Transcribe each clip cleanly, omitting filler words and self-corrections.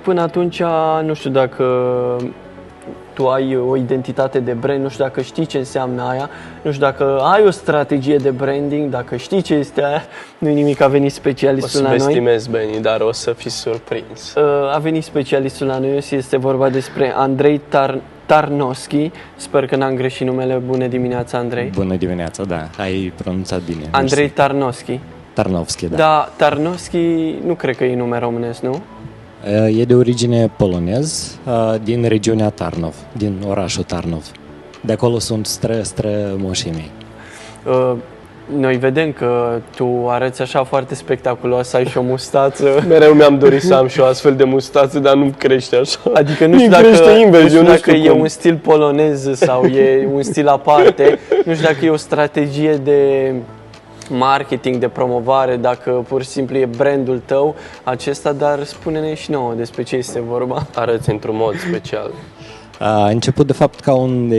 până atunci, nu știu dacă tu ai o identitate de brand, nu știu dacă știi ce înseamnă aia, nu știu dacă ai o strategie de branding, dacă știi ce este aia, nu-i nimic, a venit specialistul la noi. O să estimez, Beni, dar o să fii surprins. A venit specialistul la noi, este vorba despre Andrei Tarnovski, sper că n-am greșit numele. Bună dimineața, Andrei. Bună dimineața, da, ai pronunțat bine. Andrei Tarnovski. Tarnovski, da. Da, Tarnovski nu cred că e nume românesc, nu? E de origine polonez, din regiunea Tarnov, din orașul Tarnov. De acolo sunt strămoșii mei. Noi vedem că tu arăți așa foarte spectaculos, ai și o mustață. Mereu mi-am dorit să am și o astfel de mustață, dar nu crește așa. Adică nu știu dacă e un stil polonez sau e un stil aparte, nu știu dacă e o strategie de marketing, de promovare, dacă pur și simplu e brandul tău acesta, dar spune-ne și nouă despre ce este vorba. Arăți într-un mod special. A început de fapt ca un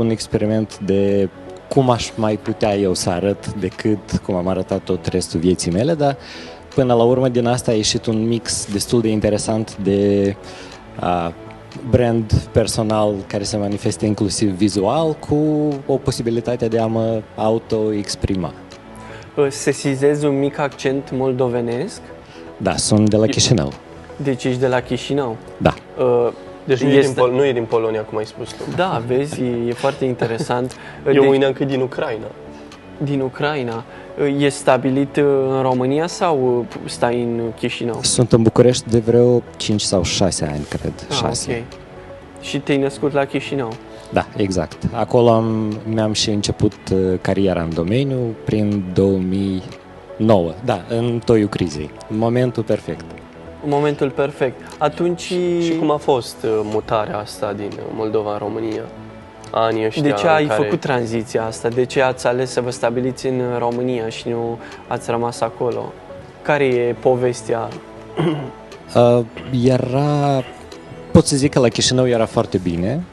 experiment de cum aș mai putea eu să arăt decât cum am arătat tot restul vieții mele, dar până la urmă din asta a ieșit un mix destul de interesant de brand personal care se manifestă inclusiv vizual cu o posibilitate de a mă auto-exprima. Sesizezi un mic accent moldovenesc? Da, sunt de la Chișinău. Deci ești de la Chișinău? Da. Deci nu e din Polonia, cum ai spus tu. Da, vezi, e foarte interesant. Eu mâine încă din Ucraina. Din Ucraina. E stabilit în România sau stai în Chișinău? Sunt în București de vreo 5 sau 6 ani, cred. 6. Ok. Și te-ai născut la Chișinău? Da, exact. Acolo mi-am și început cariera în domeniu prin 2009. Da, în toiul crizei. Momentul perfect. Momentul perfect. Atunci... Și cum a fost mutarea asta din Moldova în România? Anii ăștia de ce ai făcut tranziția asta? De ce ați ales să vă stabiliți în România și nu ați rămas acolo? Care e povestea? Pot să zic că la Chișinău era foarte bine.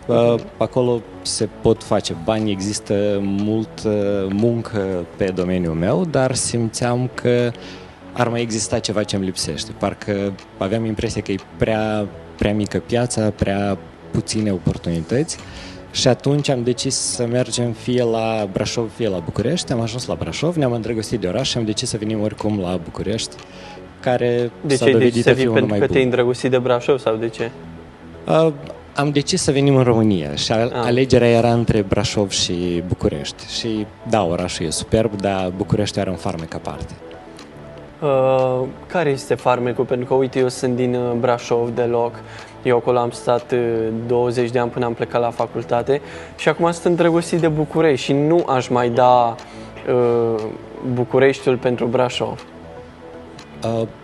Acolo se pot face bani, există multă muncă pe domeniul meu, dar simțeam că ar mai exista ceva ce îmi lipsește. Parcă aveam impresia că e prea mică piața, prea puține oportunități. Și atunci am decis să mergem fie la Brașov, fie la București. Am ajuns la Brașov, ne-am îndrăgostit de oraș și am decis să venim oricum la București, care s-a dovedit a fi unul mai bun. Pentru că te-ai îndrăgostit de Brașov sau de ce? Am decis să venim în România și alegerea era între Brașov și București. Și da, orașul e superb, dar București are un farmec aparte. Care este farmecul? Pentru că, uite, eu sunt din Brașov deloc. Eu acolo am stat 20 de ani până am plecat la facultate și acum sunt îndrăgostit de București și nu aș mai da Bucureștiul pentru Brașov.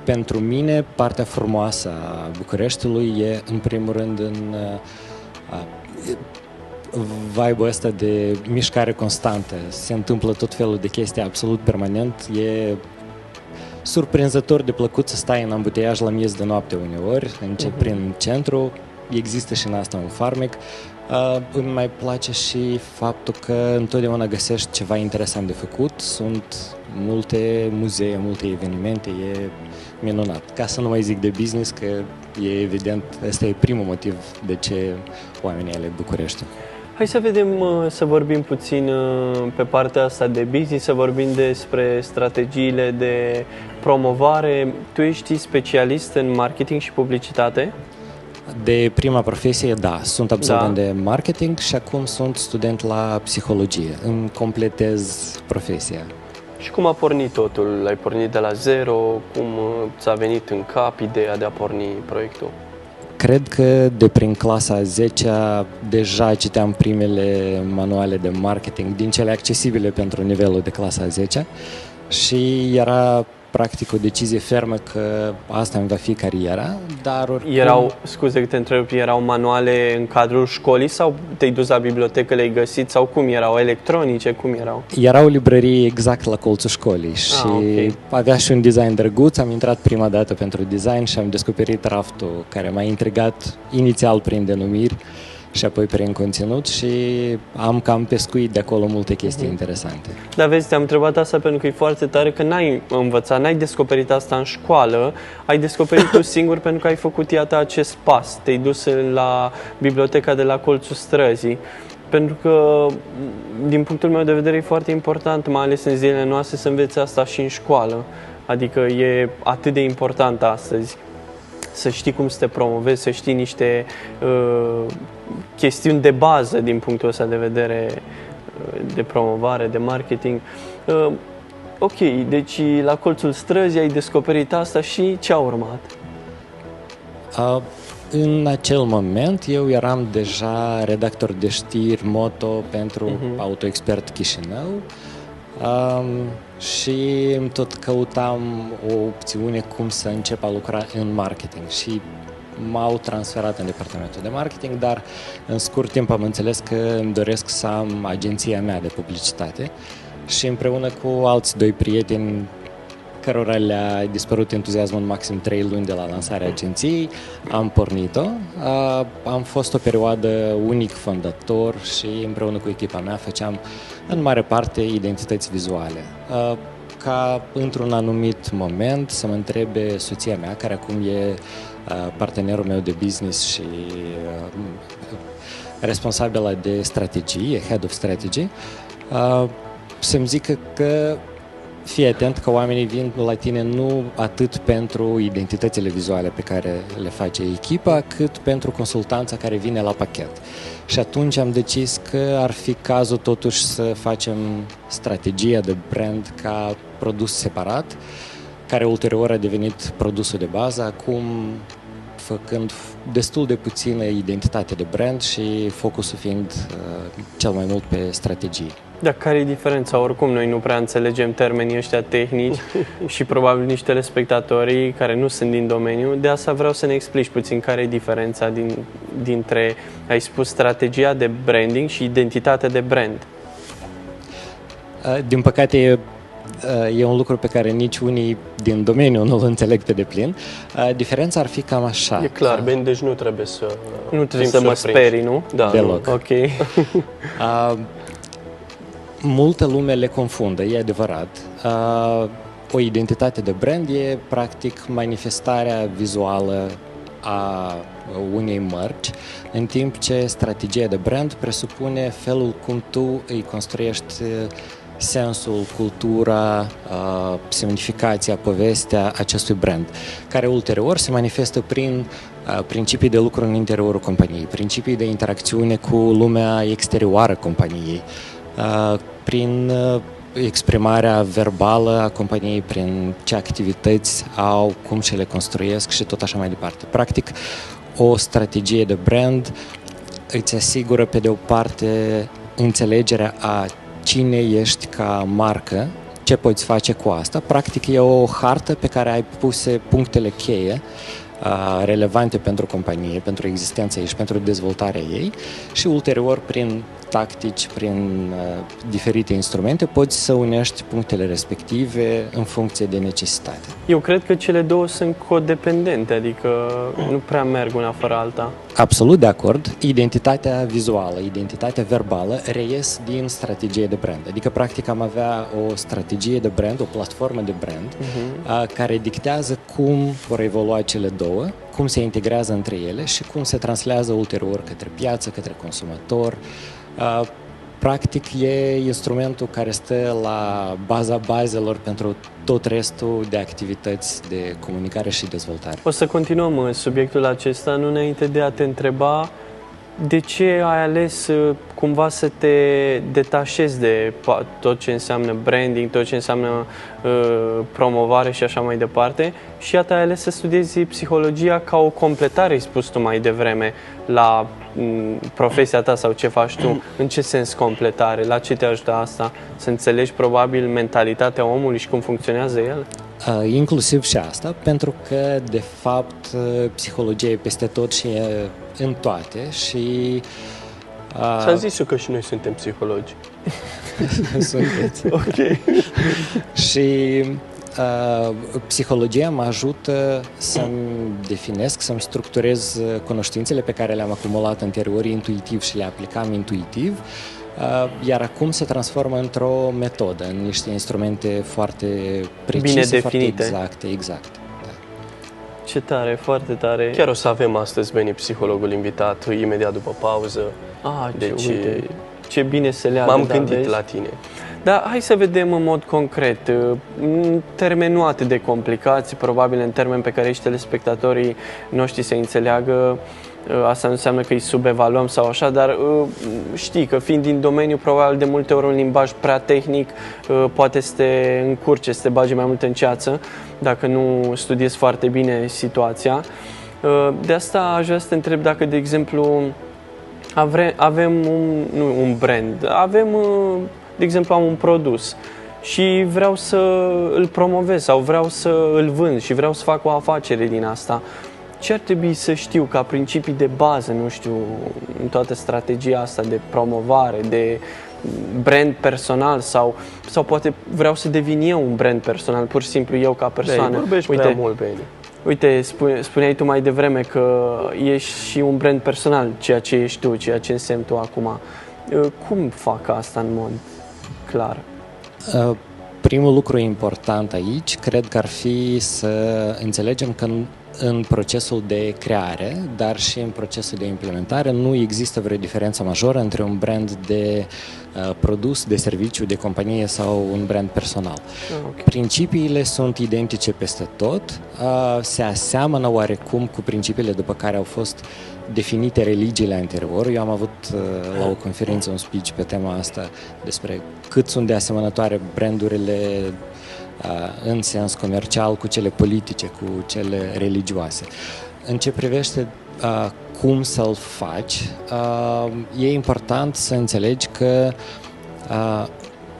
Pentru mine, partea frumoasă a Bucureștiului e, în primul rând, în vibe-ul ăsta de mișcare constantă. Se întâmplă tot felul de chestii absolut permanent. E surprinzător de plăcut să stai în ambuteiaj la miez de noapte uneori, prin centru. Există și în asta un farmec. Îmi mai place și faptul că întotdeauna găsești ceva interesant de făcut. Sunt multe muzee, multe evenimente, e minunat. Ca să nu mai zic de business, că e evident, ăsta e primul motiv de ce oamenii aleg București. Hai să vedem, să vorbim puțin pe partea asta de business, să vorbim despre strategiile de promovare. Tu ești specialist în marketing și publicitate? De prima profesie, da. Sunt absolvent de marketing și acum sunt student la psihologie. Îmi completez profesia. Și cum a pornit totul? Ai pornit de la zero? Cum ți-a venit în cap ideea de a porni proiectul? Cred că de prin clasa 10-a deja citeam primele manuale de marketing din cele accesibile pentru nivelul de clasa 10-a și era practic o decizie fermă că asta îmi va fi cariera, dar oricum... Scuze că te întreb, erau manuale în cadrul școlii sau te-ai dus la bibliotecă, le-ai găsit sau cum erau? Electronice, cum erau? Erau librării exact la colțul școlii și avea și un design drăguț. Am intrat prima dată pentru design și am descoperit raftul care m-a intrigat inițial prin denumiri și apoi prin conținut și am cam pescuit de acolo multe chestii interesante. Dar vezi, te-am întrebat asta pentru că e foarte tare că n-ai învățat, n-ai descoperit asta în școală, ai descoperit tu singur pentru că ai făcut, iată, acest pas. Te-ai dus la biblioteca de la colțul străzii. Pentru că, din punctul meu de vedere, e foarte important, mai ales în zilele noastre, să înveți asta și în școală. Adică e atât de important astăzi să știi cum să te promovezi, să știi niște chestiuni de bază din punctul ăsta de vedere de promovare, de marketing. Ok, deci la colțul străzii ai descoperit asta și ce a urmat? În acel moment eu eram deja redactor de știri moto pentru AutoExpert Chișinău și tot căutam o opțiune cum să încep a lucra în marketing și m-au transferat în departamentul de marketing, dar în scurt timp am înțeles că îmi doresc să am agenția mea de publicitate și împreună cu alți doi prieteni cărora le-a dispărut entuziasmul în maxim 3 luni de la lansarea agenției, am pornit-o. Am fost o perioadă unic fondator și împreună cu echipa mea făceam în mare parte identități vizuale. Ca într-un anumit moment să mă întrebe soția mea, care acum e partenerul meu de business și responsabilă de strategie, Head of Strategy, să-mi zică că fii atent că oamenii vin la tine nu atât pentru identitățile vizuale pe care le face echipa, cât pentru consultanța care vine la pachet. Și atunci am decis că ar fi cazul totuși să facem strategia de brand ca produs separat, care ulterior a devenit produsul de bază, acum făcând destul de puțină identitate de brand și focusul fiind cel mai mult pe strategie. Dar care e diferența? Oricum, noi nu prea înțelegem termenii ăștia tehnici și probabil nici telespectatorii care nu sunt din domeniu. De asta vreau să ne explici puțin care e diferența dintre, ai spus, strategia de branding și identitatea de brand. Din păcate, e un lucru pe care nici unii din domeniu nu-l înțeleg pe deplin. Diferența ar fi cam așa. E clar, bine, deci nu trebuie să mă sperii, nu? Da, deloc. Ok. Multă lume le confundă, e adevărat. O identitate de brand e practic manifestarea vizuală a unei mărci, în timp ce strategia de brand presupune felul cum tu îi construiești sensul, cultura, semnificația, povestea acestui brand, care ulterior se manifestă prin principii de lucru în interiorul companiei, principii de interacțiune cu lumea exterioară companiei, prin exprimarea verbală a companiei, prin ce activități au, cum și le construiesc și tot așa mai departe. Practic, o strategie de brand îți asigură, pe de o parte, înțelegerea a cine ești ca marcă, ce poți face cu asta. Practic, e o hartă pe care ai puse punctele cheie relevante pentru companie, pentru existența ei și pentru dezvoltarea ei și ulterior prin tactici, prin diferite instrumente poți să unești punctele respective în funcție de necesitate. Eu cred că cele două sunt codependente, adică nu prea merg una fără alta. Absolut de acord. Identitatea vizuală, identitatea verbală reies din strategie de brand. Adică, practic, am avea o strategie de brand, o platformă de brand, care dictează cum vor evolua cele două, cum se integrează între ele și cum se translează ulterior către piață, către consumator. Practic, e instrumentul care stă la baza bazelor pentru tot restul de activități de comunicare și dezvoltare. O să continuăm subiectul acesta, nu înainte de a te întreba de ce ai ales cumva să te detașezi de tot ce înseamnă branding, tot ce înseamnă promovare și așa mai departe și iată ai ales să studiezi psihologia ca o completare, ai spus tu mai devreme, la profesia ta sau ce faci tu. În ce sens completare? La ce te ajută asta? Să înțelegi probabil mentalitatea omului și cum funcționează el? Inclusiv și asta, pentru că, de fapt, psihologia e peste tot și e în toate și... S-a zis eu că și noi suntem psihologi. Sunteți. Ok. Și psihologia mă ajută să-mi definesc, să-mi structurez cunoștințele pe care le-am acumulat anterior intuitiv și le aplicam intuitiv, iar acum se transformă într-o metodă, în niște instrumente foarte precise, bine definite. foarte exacte. Da. Ce tare, foarte tare. Chiar o să avem astăzi, Beni, psihologul invitat, imediat după pauză. Deci, uite, ce bine se leagă. M-am gândit la tine. Dar hai să vedem în mod concret, în termeni nu atât de complicați, probabil în termeni pe care și telespectatorii noștri se înțeleagă. Asta nu înseamnă că îi subevaluăm sau așa, dar știi că fiind din domeniu, probabil de multe ori un limbaj prea tehnic poate să te încurce, să te bage mai mult în ceață, dacă nu studiezi foarte bine situația. De asta aș vrea să te întreb dacă, de exemplu, avem un brand, de exemplu, am un produs și vreau să îl promovez sau vreau să îl vând și vreau să fac o afacere din asta. Ce ar trebui să știu ca principii de bază, nu știu, în toată strategia asta de promovare, de brand personal sau poate vreau să devin eu un brand personal, pur și simplu eu ca persoană. Vorbești prea mult, Beni. Uite, spuneai tu mai devreme că ești și un brand personal, ceea ce ești tu, ceea ce însemni tu acum. Cum fac asta în mod clar? Primul lucru important aici, cred că ar fi să înțelegem că în procesul de creare, dar și în procesul de implementare, nu există vreo diferență majoră între un brand de produs, de serviciu, de companie sau un brand personal. Okay. Principiile sunt identice peste tot, se aseamănă oarecum cu principiile după care au fost definite religiile anterior. Eu am avut la o conferință un speech pe tema asta despre cât sunt de asemănătoare brandurile în sens comercial cu cele politice, cu cele religioase. În ce privește cum să-l faci, e important să înțelegi că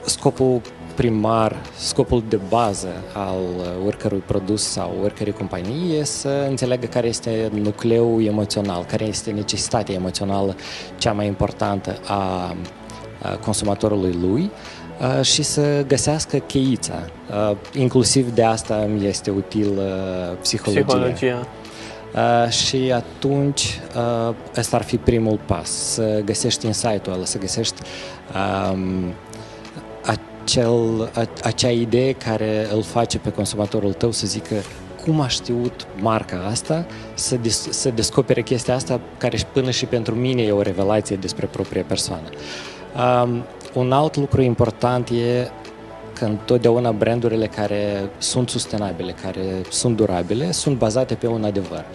scopul primar, scopul de bază al oricărui produs sau oricărei companii e să înțeleagă care este nucleul emoțional, care este necesitatea emoțională cea mai importantă a consumatorului lui și să găsească cheița. Inclusiv de asta mi este util psihologia. Și atunci ăsta ar fi primul pas, să găsești insight-ul ăla, să găsești acea idee care îl face pe consumatorul tău să zică cum a știut marca asta, să descopere chestia asta care până și pentru mine e o revelație despre propria persoană. Un alt lucru important e că întotdeauna brandurile care sunt sustenabile, care sunt durabile, sunt bazate pe un adevăr.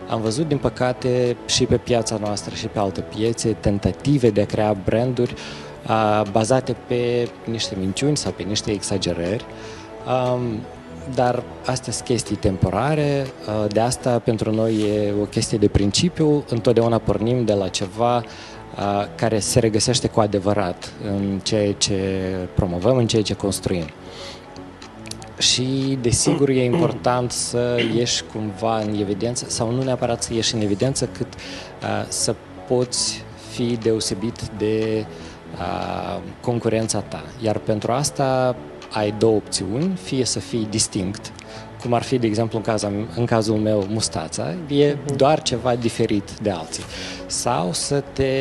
Am văzut, din păcate, și pe piața noastră și pe alte piețe, tentative de a crea branduri bazate pe niște minciuni sau pe niște exagerări, dar astea sunt chestii temporare, de asta pentru noi e o chestie de principiu, întotdeauna pornim de la ceva care se regăsește cu adevărat în ceea ce promovăm, în ceea ce construim. Și, desigur, e important să ieși cumva în evidență, sau nu neapărat să ieși în evidență, cât să poți fi deosebit de concurența ta. Iar pentru asta ai două opțiuni, fie să fii distinct, cum ar fi, de exemplu, în cazul meu, mustața, e doar ceva diferit de alții. Sau să te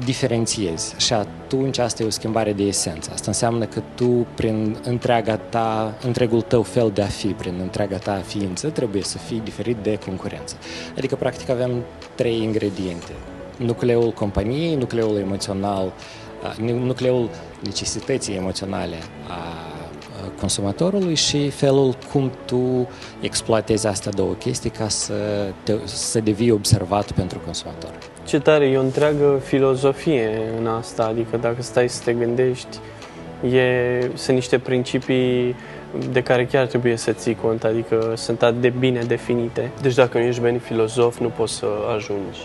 diferențiezi și atunci asta e o schimbare de esență. Asta înseamnă că tu, prin întregul tău fel de a fi, prin întreaga ta ființă, trebuie să fii diferit de concurență. Adică, practic, avem 3 ingrediente. Nucleul companiei, nucleul emoțional, nucleul necesității emoționale a consumatorului și felul cum tu exploatezi astea două chestii ca să devii observat pentru consumator. Ce tare, e o întreagă filozofie în asta, adică dacă stai să te gândești, sunt niște principii de care chiar trebuie să ții cont, adică sunt atât de bine definite. Deci dacă nu ești bine filozof, nu poți să ajungi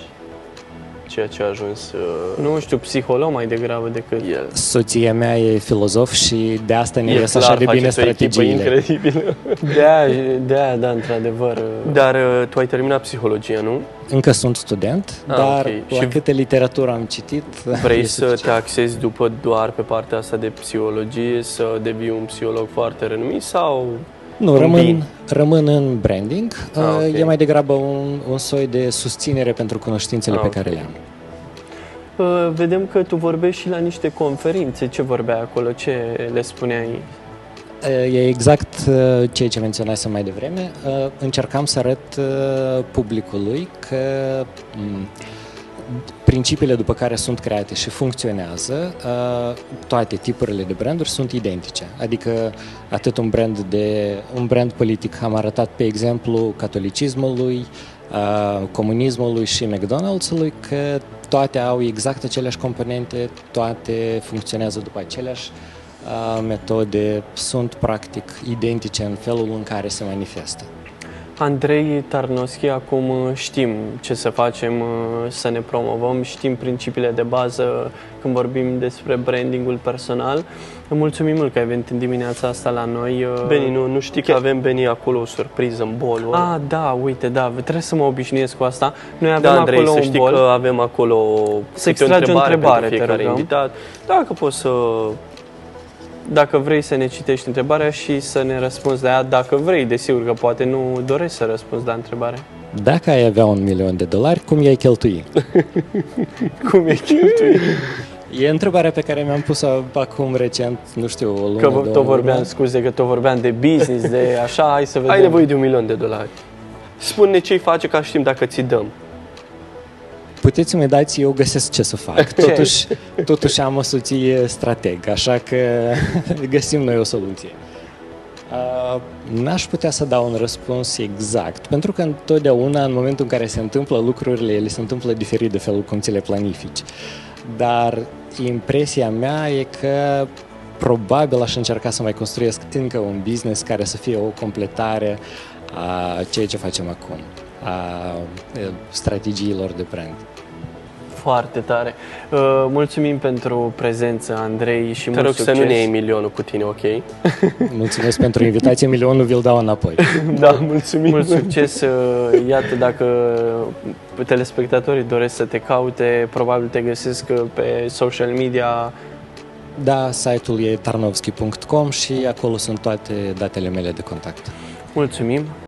ceea ce a ajuns Nu știu, psiholog mai degrabă decât... el. Soția mea e filozof și de asta ne El ies așa de clar bine faceți o echipă strategiile. incredibilă. Da, într-adevăr. Dar tu ai terminat psihologia, nu? Încă sunt student, dar ok. la Și câte literatură am citit, Vrei e să suficient. te axezi după doar pe partea asta de psihologie, să devii un psiholog foarte renumit sau... Nu, un bin? rămân în branding. Ok. E mai degrabă un soi de susținere pentru cunoștințele pe Ok. care le am. Vedem că tu vorbești și la niște conferințe. Ce vorbeai acolo? Ce le spuneai? E exact ceea ce menționasem mai devreme. Încercam să arăt publicului că principiile după care sunt create și funcționează, toate tipurile de branduri sunt identice. Adică atât un brand politic am arătat pe exemplu catolicismului, comunismului și McDonald's-ului că toate au exact aceleași componente, toate funcționează după aceleași metode, sunt practic identice în felul în care se manifestă. Andrei Tarnovski, acum știm ce să facem, să ne promovăm, știm principiile de bază când vorbim despre brandingul personal. Îmi mulțumim mult că ai venit în dimineața asta la noi. Beni, nu știi că avem Beni acolo o surpriză în bolul ăla? Ah, da, uite, da, trebuie să mă obișnuiesc cu asta. Noi avem Da, Andrei, acolo să un știi bol. că avem acolo Să câte o extragi o întrebare, pentru te fiecare rugăm. invitat. Dacă poți să... Dacă vrei să ne citești întrebarea și să ne răspunzi la ea, dacă vrei, desigur că poate nu dorești să răspunzi la întrebare. Dacă ai avea $1.000.000, cum i-ai cheltui? Cum e cheltuit? E întrebarea pe care mi-am pus-o acum recent, nu știu, o lună, Că două tot vorbeam, luni. scuze, că tot vorbeam de business, de așa, hai să vedem. Ai nevoie de $1.000.000. Spune ce-i face ca știm dacă ți dăm. Puteți să-mi dați, eu găsesc ce să fac. Totuși am o soție strateg, așa că găsim noi o soluție. N-aș putea să dau un răspuns exact, pentru că întotdeauna, în momentul în care se întâmplă lucrurile, ele se întâmplă diferit de felul cum ți le planifici. Dar impresia mea e că probabil aș încerca să mai construiesc încă un business care să fie o completare a ceea ce facem acum, a strategiilor de brand. Foarte tare. Mulțumim pentru prezență, Andrei, și Te mult rog succes. să nu ne iei milionul cu tine, ok? Mulțumesc pentru invitație, milionul vi-l dau înapoi. Da, mulțumim. Mult succes. Iată, dacă telespectatorii doresc să te caute, probabil te găsesc pe social media. Da, site-ul e tarnovski.com și acolo sunt toate datele mele de contact. Mulțumim.